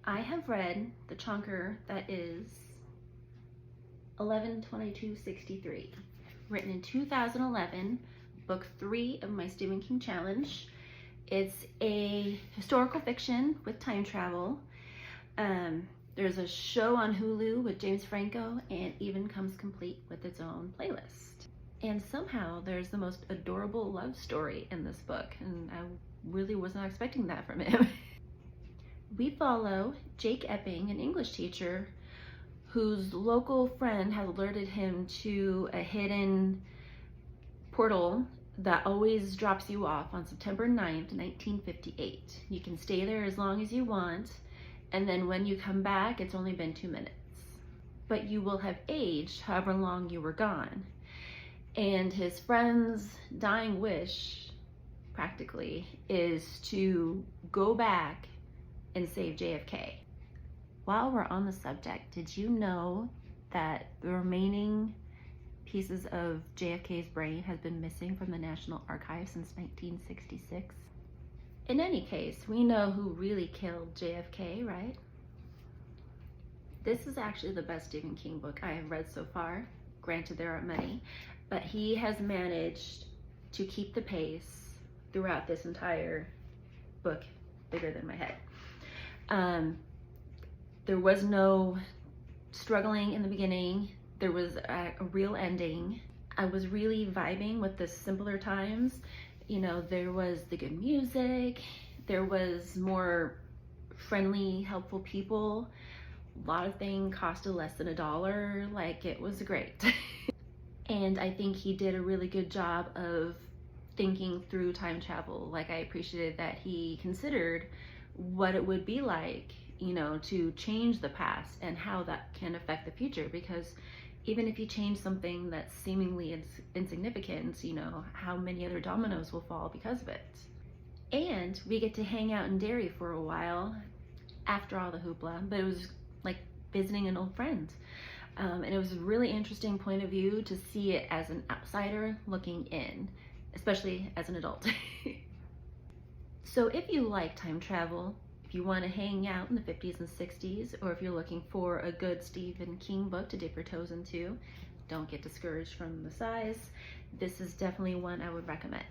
I have read the chonker that is 11/22/63, written in 2011, book 3 of my Stephen King challenge. It's a historical fiction with time travel. There's a show on Hulu with James Franco, and even comes complete with its own playlist. And somehow there's the most adorable love story in this book, and I really was not expecting that from him. We follow Jake Epping, an English teacher whose local friend has alerted him to a hidden portal that always drops you off on September 9th, 1958. You can stay there as long as you want, and then when you come back, it's only been 2 minutes. But you will have aged however long you were gone. And his friend's dying wish, practically, is to go back and save JFK. While we're on the subject, did you know that the remaining pieces of JFK's brain has been missing from the National Archives since 1966? In any case, we know who really killed JFK, right? This is actually the best Stephen King book I have read so far. Granted, there are many, but he has managed to keep the pace throughout this entire book, bigger than my head. There was no struggling in the beginning. There was a real ending. I was really vibing with the simpler times. You know, there was the good music, there was more friendly, helpful people. A lot of things costed less than $1. Like, it was great. And I think he did a really good job of thinking through time travel. Like, I appreciated that he considered what it would be like, you know, to change the past and how that can affect the future. Because even if you change something that's seemingly insignificant, you know, how many other dominoes will fall because of it. And we get to hang out in Derry for a while after all the hoopla, but it was like visiting an old friend. And it was a really interesting point of view to see it as an outsider looking in, especially as an adult. So if you like time travel, if you want to hang out in the 50s and 60s, or if you're looking for a good Stephen King book to dip your toes into, don't get discouraged from the size. This is definitely one I would recommend.